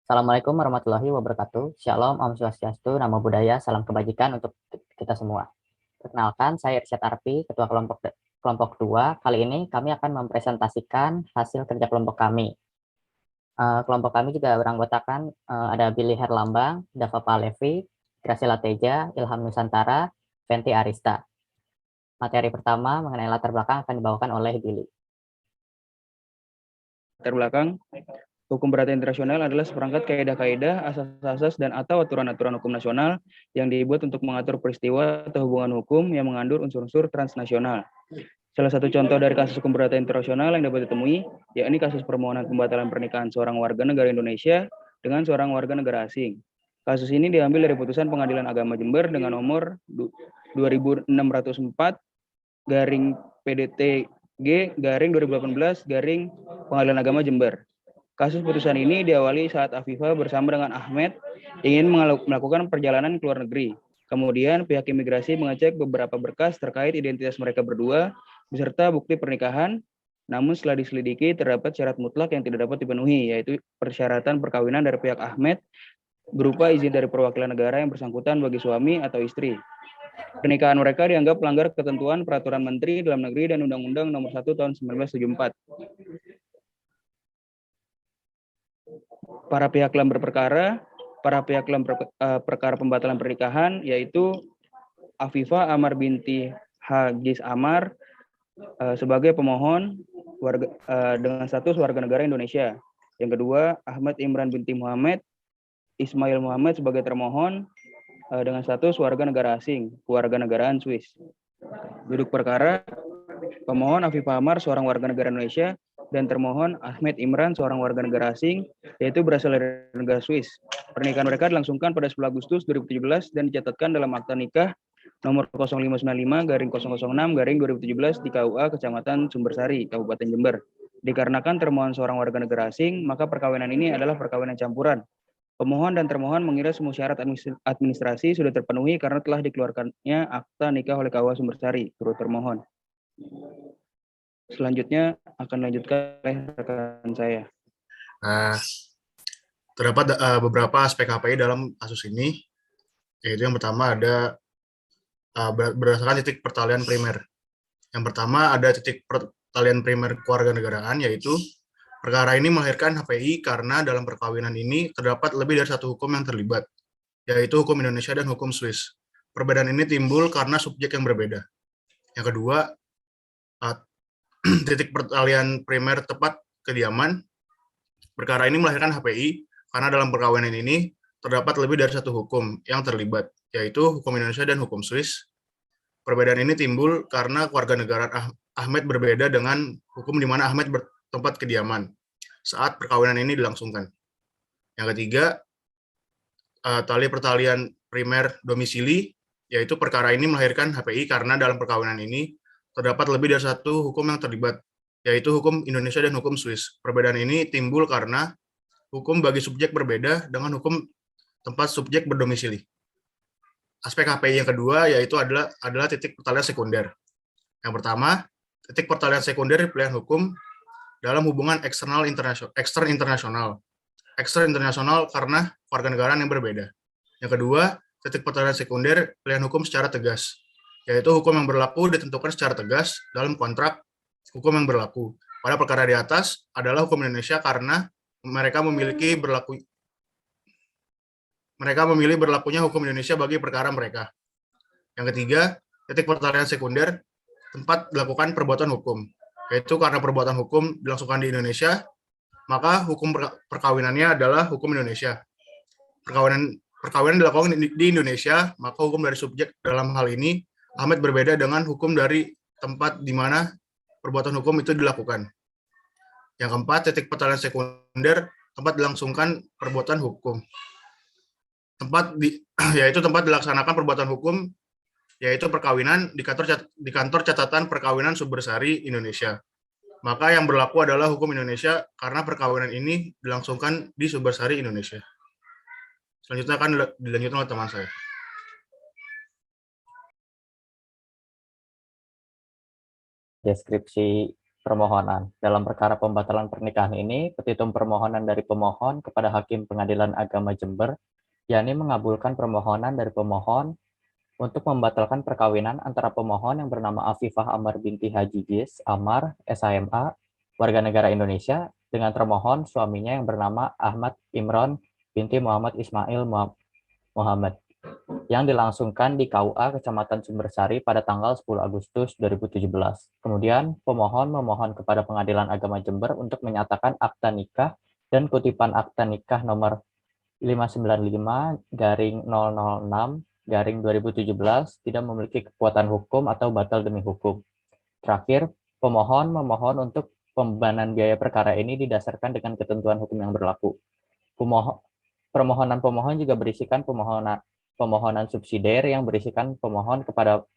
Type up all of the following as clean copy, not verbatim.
Assalamualaikum warahmatullahi wabarakatuh. Shalom, Om Swastiastu, Namo Buddhaya, salam kebajikan untuk kita semua. Perkenalkan, saya Irsyad Arfi, Ketua Kelompok 2. Kali ini kami akan mempresentasikan hasil kerja kelompok kami. Kelompok kami juga beranggotakan ada Billy Herlambang, Dava Palevi, Graciela Teja, Ilham Nusantara, Fenty Arista. Materi pertama mengenai latar belakang akan dibawakan oleh Billy. Latar belakang, hukum perdata internasional adalah seperangkat kaidah-kaidah, asas-asas, dan atau aturan-aturan hukum nasional yang dibuat untuk mengatur peristiwa atau hubungan hukum yang mengandung unsur-unsur transnasional. Salah satu contoh dari kasus hukum perdata internasional yang dapat ditemui, yakni kasus permohonan pembatalan pernikahan seorang warga negara Indonesia dengan seorang warga negara asing. Kasus ini diambil dari putusan Pengadilan Agama Jember dengan nomor 2604 garing PDT G garing 2018 garing Pengadilan Agama Jember. Kasus putusan ini diawali saat Afifah bersama dengan Ahmed ingin melakukan perjalanan ke luar negeri. Kemudian pihak imigrasi mengecek beberapa berkas terkait identitas mereka berdua beserta bukti pernikahan. Namun setelah diselidiki terdapat syarat mutlak yang tidak dapat dipenuhi, yaitu persyaratan perkawinan dari pihak Ahmed berupa izin dari perwakilan negara yang bersangkutan bagi suami atau istri. Pernikahan mereka dianggap melanggar ketentuan Peraturan Menteri Dalam Negeri dan Undang-Undang Nomor 1 Tahun 1974. Para pihak dalam perkara pembatalan pernikahan yaitu Afifah Amar binti Hagis Amar sebagai pemohon dengan status warga negara Indonesia. Yang kedua, Ahmad Imran binti Muhammad Ismail Muhammad sebagai termohon dengan status warga negara asing, warga negaraan Swiss. Duduk perkara, pemohon Afifah Amar seorang warga negara Indonesia dan termohon Ahmed Imran seorang warga negara asing, yaitu berasal dari negara Swiss. Pernikahan mereka dilangsungkan pada 10 Agustus 2017 dan dicatatkan dalam akta nikah nomor 0595-006-2017 di KUA Kecamatan Sumbersari, Kabupaten Jember. Dikarenakan termohon seorang warga negara asing, maka perkawinan ini adalah perkawinan campuran. Pemohon dan termohon mengira semua syarat administrasi sudah terpenuhi karena telah dikeluarkannya akta nikah oleh KUA Sumbersari, turut termohon. Selanjutnya akan dilanjutkan oleh rekan saya. Terdapat beberapa aspek HPI dalam kasus ini, yaitu yang pertama ada berdasarkan titik pertalian primer. Yang pertama ada titik pertalian primer kewarganegaraan, yaitu perkara ini melahirkan HPI karena dalam perkawinan ini terdapat lebih dari satu hukum yang terlibat, yaitu hukum Indonesia dan hukum Swiss. Perbedaan ini timbul karena subjek yang berbeda. Yang kedua, titik pertalian primer tepat kediaman. Perkara ini melahirkan HPI karena dalam perkawinan ini terdapat lebih dari satu hukum yang terlibat, yaitu hukum Indonesia dan hukum Swiss. Perbedaan ini timbul karena kewarganegaraan Ahmed berbeda dengan hukum di mana Ahmed bertempat kediaman saat perkawinan ini dilangsungkan. Yang ketiga, tali pertalian primer domisili, yaitu perkara ini melahirkan HPI karena dalam perkawinan ini terdapat lebih dari satu hukum yang terlibat, yaitu hukum Indonesia dan hukum Swiss. Perbedaan ini timbul karena hukum bagi subjek berbeda dengan hukum tempat subjek berdomisili. Aspek HPI yang kedua yaitu adalah titik pertalian sekunder. Yang pertama, titik pertalian sekunder pilihan hukum dalam hubungan ekstern internasional. Ekstern internasional karena warganegaraan yang berbeda. Yang kedua, titik pertalian sekunder pilihan hukum secara tegas, yaitu hukum yang berlaku ditentukan secara tegas dalam kontrak hukum yang berlaku. Pada perkara di atas adalah hukum Indonesia karena mereka memilih berlakunya hukum Indonesia bagi perkara mereka. Yang ketiga, titik pertalian sekunder tempat dilakukan perbuatan hukum, yaitu karena perbuatan hukum dilangsungkan di Indonesia, maka hukum perkawinannya adalah hukum Indonesia. Perkawinan dilakukan di Indonesia, maka hukum dari subjek dalam hal ini Ahmed berbeda dengan hukum dari tempat di mana perbuatan hukum itu dilakukan. Yang keempat, titik pertalian sekunder tempat dilangsungkan perbuatan hukum. Yaitu tempat dilaksanakan perbuatan hukum, yaitu perkawinan di kantor catatan perkawinan Sumbersari Indonesia. Maka yang berlaku adalah hukum Indonesia karena perkawinan ini dilangsungkan di Sumbersari Indonesia. Selanjutnya akan dilanjutkan oleh teman saya. Deskripsi permohonan. Dalam perkara pembatalan pernikahan ini, petitum permohonan dari pemohon kepada Hakim Pengadilan Agama Jember, yakni mengabulkan permohonan dari pemohon untuk membatalkan perkawinan antara pemohon yang bernama Afifah Amar binti Haji Gis Amar, SHMA, warga negara Indonesia, dengan termohon suaminya yang bernama Ahmad Imron binti Muhammad Ismail Muhammad, yang dilangsungkan di KUA Kecamatan Sumbersari pada tanggal 10 Agustus 2017. Kemudian, pemohon memohon kepada Pengadilan Agama Jember untuk menyatakan akta nikah dan kutipan akta nikah nomor 595-006-2017 tidak memiliki kekuatan hukum atau batal demi hukum. Terakhir, pemohon memohon untuk pembebanan biaya perkara ini didasarkan dengan ketentuan hukum yang berlaku. Permohonan pemohon juga berisikan permohonan subsidiar yang berisikan pemohon kepada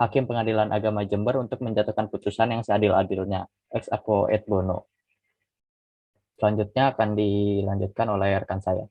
Hakim Pengadilan Agama Jember untuk menjatuhkan putusan yang seadil-adilnya, ex aequo et bono. Selanjutnya akan dilanjutkan oleh rekan saya.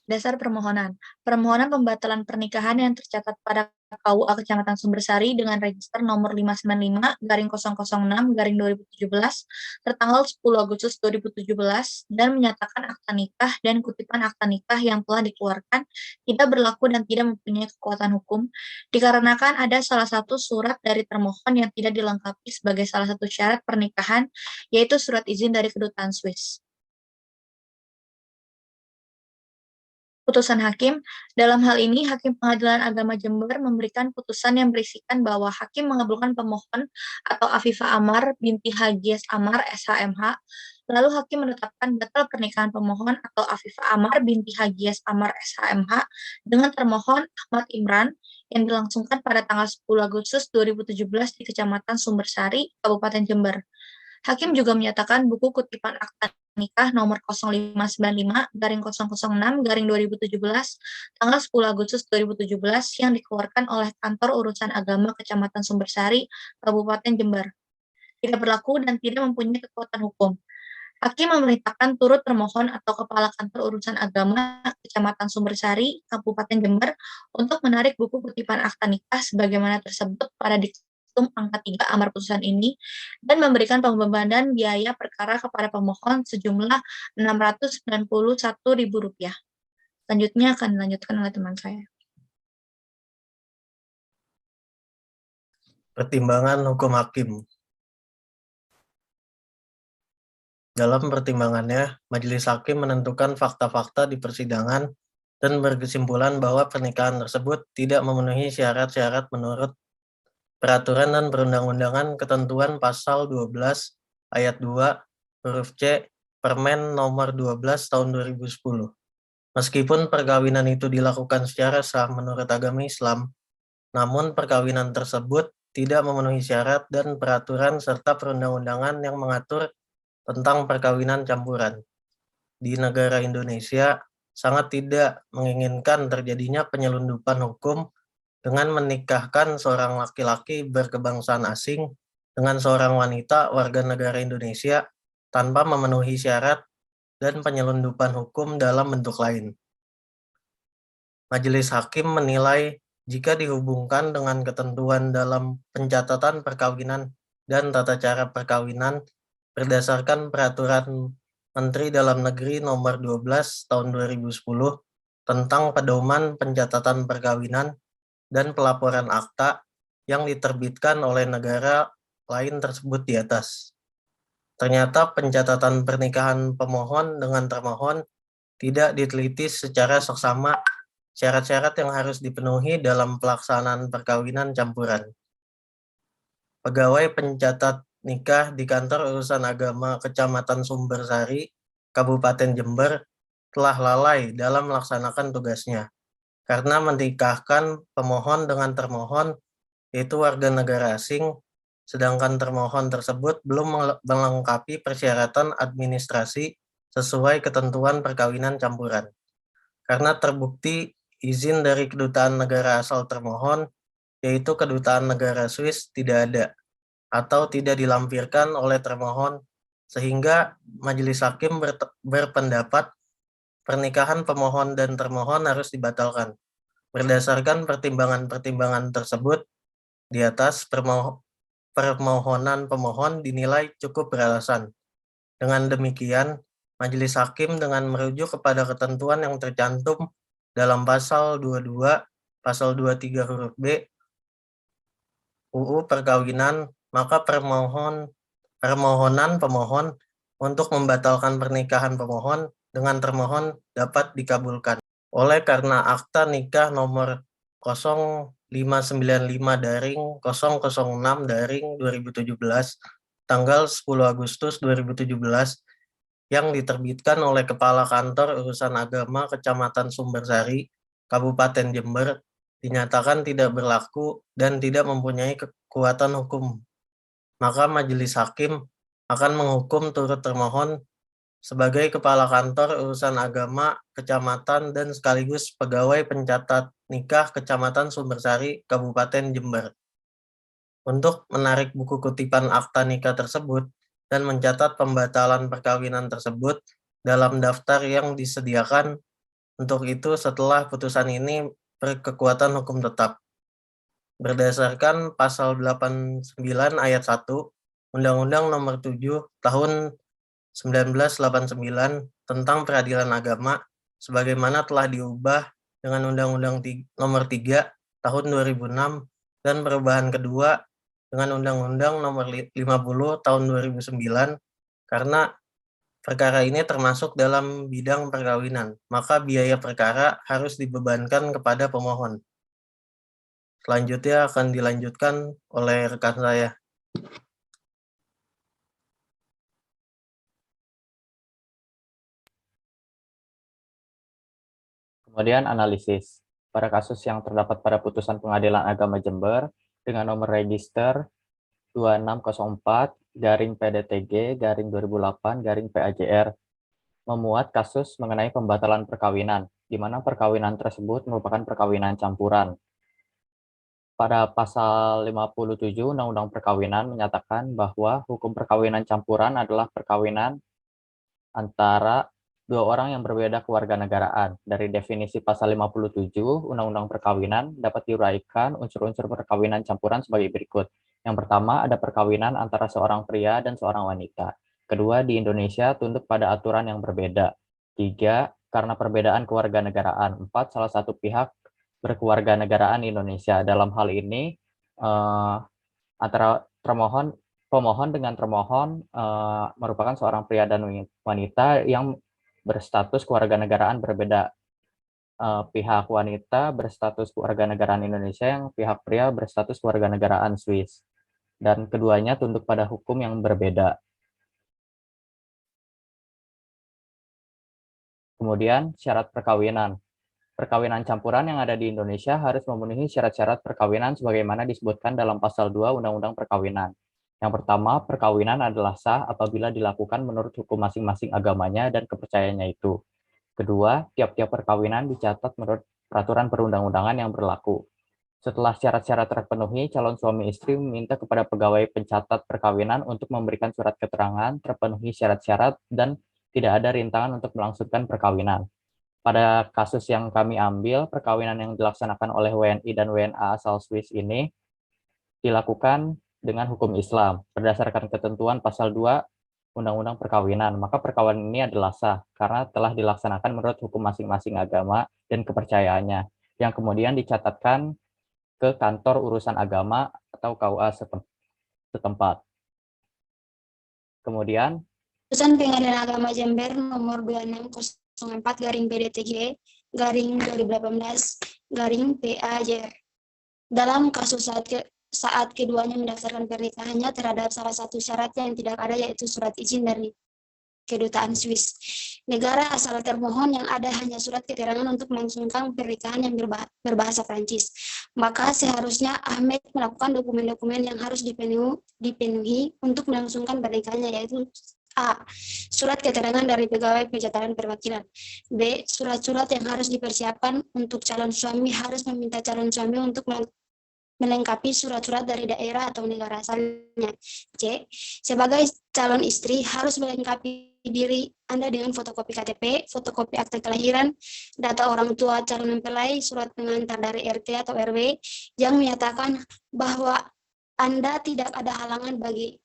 Dasar permohonan. Permohonan pembatalan pernikahan yang tercatat pada KUA Kecamatan Sumbersari dengan register nomor 595-006-2017 tertanggal 10 Agustus 2017 dan menyatakan akta nikah dan kutipan akta nikah yang telah dikeluarkan tidak berlaku dan tidak mempunyai kekuatan hukum dikarenakan ada salah satu surat dari termohon yang tidak dilengkapi sebagai salah satu syarat pernikahan, yaitu surat izin dari kedutaan Swiss. Putusan hakim, dalam hal ini Hakim Pengadilan Agama Jember memberikan putusan yang berisikan bahwa hakim mengabulkan pemohon atau Afifah Amar binti Hagias Amar SHMH, lalu hakim menetapkan batal pernikahan pemohon atau Afifah Amar binti Hagias Amar SHMH dengan termohon Ahmad Imran yang dilangsungkan pada tanggal 10 Agustus 2017 di Kecamatan Sumbersari, Kabupaten Jember. Hakim juga menyatakan buku kutipan akta nikah nomor 0595-006-2017 tanggal 10 Agustus 2017 yang dikeluarkan oleh Kantor Urusan Agama Kecamatan Sumbersari, Kabupaten Jember, tidak berlaku dan tidak mempunyai kekuatan hukum. Hakim memerintahkan turut termohon atau Kepala Kantor Urusan Agama Kecamatan Sumbersari, Kabupaten Jember untuk menarik buku kutipan akta nikah sebagaimana tersebut pada angka 3 amar putusan ini dan memberikan pembebanan biaya perkara kepada pemohon sejumlah Rp691.000. Selanjutnya akan dilanjutkan oleh teman saya. Pertimbangan hukum hakim. Dalam pertimbangannya, majelis hakim menentukan fakta-fakta di persidangan dan berkesimpulan bahwa pernikahan tersebut tidak memenuhi syarat-syarat menurut peraturan dan perundang-undangan ketentuan pasal 12 ayat 2 huruf C Permen nomor 12 tahun 2010. Meskipun perkawinan itu dilakukan secara sah menurut agama Islam, namun perkawinan tersebut tidak memenuhi syarat dan peraturan serta perundang-undangan yang mengatur tentang perkawinan campuran. Di negara Indonesia sangat tidak menginginkan terjadinya penyelundupan hukum dengan menikahkan seorang laki-laki berkebangsaan asing dengan seorang wanita warga negara Indonesia tanpa memenuhi syarat dan penyelundupan hukum dalam bentuk lain. Majelis hakim menilai jika dihubungkan dengan ketentuan dalam pencatatan perkawinan dan tata cara perkawinan berdasarkan peraturan Menteri Dalam Negeri nomor 12 tahun 2010 tentang pedoman pencatatan perkawinan dan pelaporan akta yang diterbitkan oleh negara lain tersebut di atas. Ternyata pencatatan pernikahan pemohon dengan termohon tidak diteliti secara seksama syarat-syarat yang harus dipenuhi dalam pelaksanaan perkawinan campuran. Pegawai pencatat nikah di Kantor Urusan Agama Kecamatan Sumbersari, Kabupaten Jember telah lalai dalam melaksanakan tugasnya karena menikahkan pemohon dengan termohon, yaitu warga negara asing, sedangkan termohon tersebut belum melengkapi persyaratan administrasi sesuai ketentuan perkawinan campuran. Karena terbukti izin dari kedutaan negara asal termohon, yaitu kedutaan negara Swiss, tidak ada atau tidak dilampirkan oleh termohon, sehingga majelis hakim berpendapat pernikahan pemohon dan termohon harus dibatalkan. Berdasarkan pertimbangan-pertimbangan tersebut, di atas permohonan pemohon dinilai cukup beralasan. Dengan demikian, Majelis Hakim dengan merujuk kepada ketentuan yang tercantum dalam pasal 22, pasal 23 huruf B, UU Perkawinan, maka permohonan pemohon untuk membatalkan pernikahan pemohon dengan termohon dapat dikabulkan. Oleh karena akta nikah nomor 0595/006/2017 tanggal 10 Agustus 2017 yang diterbitkan oleh Kepala Kantor Urusan Agama Kecamatan Sumbersari, Kabupaten Jember, dinyatakan tidak berlaku dan tidak mempunyai kekuatan hukum. Maka Majelis Hakim akan menghukum turut termohon sebagai Kepala Kantor Urusan Agama Kecamatan dan sekaligus pegawai pencatat nikah Kecamatan Sumbersari, Kabupaten Jember, untuk menarik buku kutipan akta nikah tersebut dan mencatat pembatalan perkawinan tersebut dalam daftar yang disediakan untuk itu setelah putusan ini berkekuatan hukum tetap. Berdasarkan pasal 89 ayat 1 Undang-Undang Nomor 7 Tahun 1989 tentang Peradilan Agama sebagaimana telah diubah dengan Undang-Undang Nomor 3 Tahun 2006 dan perubahan kedua dengan Undang-Undang Nomor 50 Tahun 2009 karena perkara ini termasuk dalam bidang perkawinan, maka biaya perkara harus dibebankan kepada pemohon. Selanjutnya akan dilanjutkan oleh rekan saya. Kemudian analisis. Pada kasus yang terdapat pada putusan Pengadilan Agama Jember dengan nomor register 2604-PDTG-2008-PAJR memuat kasus mengenai pembatalan perkawinan, di mana perkawinan tersebut merupakan perkawinan campuran. Pada pasal 57 Undang-Undang Perkawinan menyatakan bahwa hukum perkawinan campuran adalah perkawinan antara dua orang yang berbeda kewarganegaraan. Dari definisi pasal 57 Undang-Undang Perkawinan dapat diuraikan unsur-unsur perkawinan campuran sebagai berikut. Yang pertama, ada perkawinan antara seorang pria dan seorang wanita. Kedua, di Indonesia tunduk pada aturan yang berbeda. Tiga, karena perbedaan kewarganegaraan. Empat, salah satu pihak berkewarganegaraan Indonesia. Dalam hal ini, antara pemohon dengan termohon merupakan seorang pria dan wanita yang berstatus kewarganegaraan berbeda. Pihak wanita berstatus kewarganegaraan Indonesia, yang pihak pria berstatus kewarganegaraan Swiss. Dan keduanya tunduk pada hukum yang berbeda. Kemudian syarat perkawinan. Perkawinan campuran yang ada di Indonesia harus memenuhi syarat-syarat perkawinan sebagaimana disebutkan dalam pasal 2 Undang-Undang Perkawinan. Yang pertama, perkawinan adalah sah apabila dilakukan menurut hukum masing-masing agamanya dan kepercayaannya itu. Kedua, tiap-tiap perkawinan dicatat menurut peraturan perundang-undangan yang berlaku. Setelah syarat-syarat terpenuhi, calon suami istri meminta kepada pegawai pencatat perkawinan untuk memberikan surat keterangan terpenuhi syarat-syarat dan tidak ada rintangan untuk melangsungkan perkawinan. Pada kasus yang kami ambil, perkawinan yang dilaksanakan oleh WNI dan WNA asal Swiss ini dilakukan dengan hukum Islam berdasarkan ketentuan pasal 2 Undang-Undang Perkawinan. Maka perkawinan ini adalah sah karena telah dilaksanakan menurut hukum masing-masing agama dan kepercayaannya, yang kemudian dicatatkan ke kantor urusan agama atau KUA setempat. Kemudian Putusan Pengadilan Agama Jember nomor 2604/PDTG-2018-PAJR dalam kasus saat keduanya mendaftarkan pernikahannya terhadap salah satu syaratnya yang tidak ada, yaitu surat izin dari Kedutaan Swiss. Negara asal termohon yang ada hanya surat keterangan untuk melangsungkan pernikahan yang berbahasa Prancis. Maka seharusnya Ahmed melakukan dokumen-dokumen yang harus dipenuhi untuk melangsungkan pernikahannya, yaitu A. Surat keterangan dari pegawai pencatatan perwakilan. B. Surat-surat yang harus dipersiapkan untuk calon suami harus meminta calon suami untuk melengkapi surat-surat dari daerah atau negara asalnya. C. Sebagai calon istri harus melengkapi diri Anda dengan fotokopi KTP, fotokopi akta kelahiran, data orang tua calon mempelai, surat pengantar dari RT atau RW yang menyatakan bahwa Anda tidak ada halangan bagi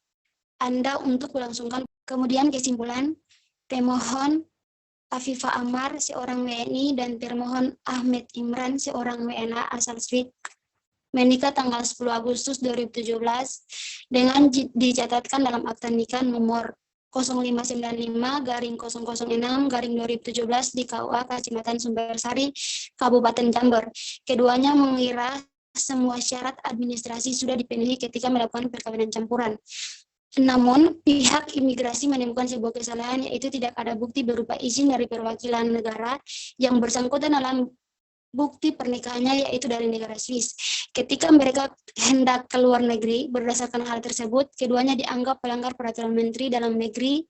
Anda untuk melangsungkan. Kemudian kesimpulan, pemohon Afifah Amar, seorang WNI, dan termohon Ahmed Imran, seorang WNA asal Swiss, menikah tanggal 10 Agustus 2017 dengan dicatatkan dalam akta nikah nomor 0595-006-2017 di KUA Kecamatan Sumbersari, Kabupaten Jember. Keduanya mengira semua syarat administrasi sudah dipenuhi ketika melakukan perkawinan campuran. Namun, pihak imigrasi menemukan sebuah kesalahan, yaitu tidak ada bukti berupa izin dari perwakilan negara yang bersangkutan dalam bukti pernikahannya, yaitu dari negara Swiss. Ketika mereka hendak ke luar negeri, berdasarkan hal tersebut, keduanya dianggap pelanggar peraturan Menteri Dalam Negeri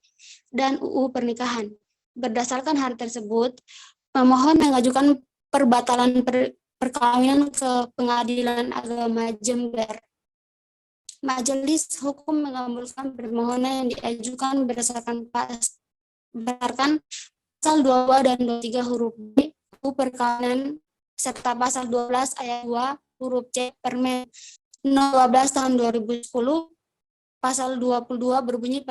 dan UU Pernikahan. Berdasarkan hal tersebut, pemohon mengajukan perbatalan perkawinan ke Pengadilan Agama Jember. Majelis Hukum mengabulkan permohonan yang diajukan berdasarkan pasal 22 dan 23 huruf B UU Perkawinan serta pasal 12 ayat 2 huruf C Permen 12 tahun 2010. Pasal 22 berbunyi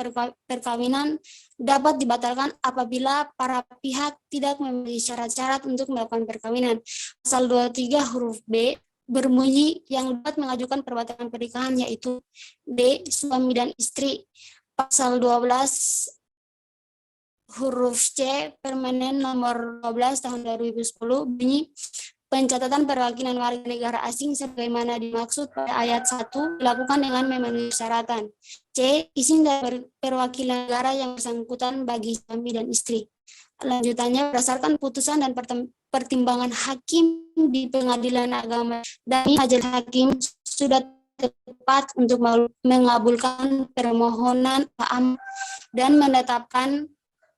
perkawinan dapat dibatalkan apabila para pihak tidak memenuhi syarat-syarat untuk melakukan perkawinan. Pasal 23 huruf B berbunyi yang dapat mengajukan perbatalan pernikahan, yaitu B. Suami dan istri. Pasal 12 huruf C Permen nomor 12 tahun 2010 bunyi pencatatan perwakilan warga negara asing sebagaimana dimaksud pada ayat 1 dilakukan dengan memenuhi persyaratan. C. Izin dari perwakilan negara yang bersangkutan bagi suami dan istri. Lanjutannya, berdasarkan putusan dan pertimbangan hakim di Pengadilan Agama dan majelis hakim sudah tepat untuk mengabulkan permohonan dan menetapkan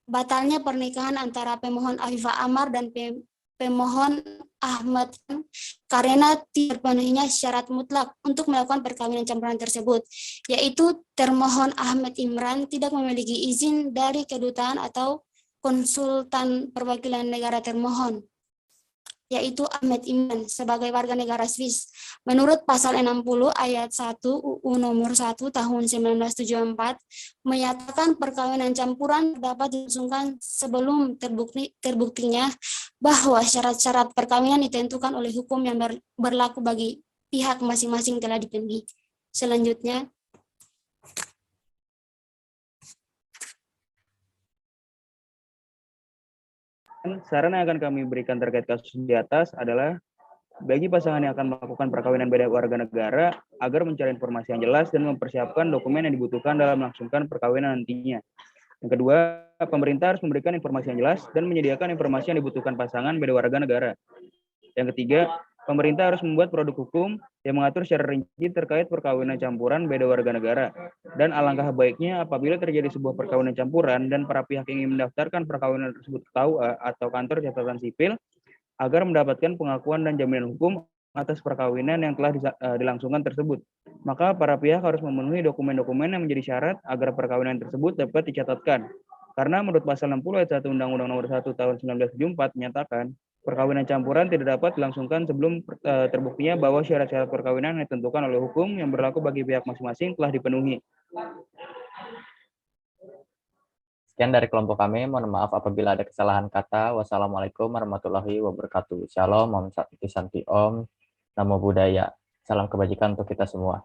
batalnya pernikahan antara pemohon Afifah Amar dan pemohon Ahmad karena tidak terpenuhinya syarat mutlak untuk melakukan perkawinan campuran tersebut, yaitu termohon Ahmad Imran tidak memiliki izin dari kedutaan atau konsultan perwakilan negara termohon, yaitu Ahmad Imran sebagai warga negara Swiss. Menurut pasal 60 ayat 1 UU nomor 1 tahun 1974 menyatakan perkawinan campuran dapat dilangsungkan sebelum terbuktinya bahwa syarat-syarat perkawinan ditentukan oleh hukum yang berlaku bagi pihak masing-masing telah dipenuhi. Selanjutnya, saran yang akan kami berikan terkait kasus di atas adalah bagi pasangan yang akan melakukan perkawinan beda warga negara agar mencari informasi yang jelas dan mempersiapkan dokumen yang dibutuhkan dalam melangsungkan perkawinan nantinya. Yang kedua, pemerintah harus memberikan informasi yang jelas dan menyediakan informasi yang dibutuhkan pasangan beda warga negara. Yang ketiga, pemerintah harus membuat produk hukum yang mengatur secara rinci terkait perkawinan campuran beda warga negara. Dan alangkah baiknya apabila terjadi sebuah perkawinan campuran dan para pihak ingin mendaftarkan perkawinan tersebut ke KUA atau kantor catatan sipil agar mendapatkan pengakuan dan jaminan hukum atas perkawinan yang telah dilangsungkan tersebut. Maka para pihak harus memenuhi dokumen-dokumen yang menjadi syarat agar perkawinan tersebut dapat dicatatkan. Karena menurut pasal 60 ayat 1 Undang-Undang Nomor 1 Tahun 1974 menyatakan perkawinan campuran tidak dapat dilangsungkan sebelum terbuktinya bahwa syarat-syarat perkawinan yang ditentukan oleh hukum yang berlaku bagi pihak masing-masing telah dipenuhi. Sekian dari kelompok kami. Mohon maaf apabila ada kesalahan kata. Wassalamualaikum warahmatullahi wabarakatuh. Shalom, Om Santi Santi Om, Namo Buddhaya. Salam kebajikan untuk kita semua.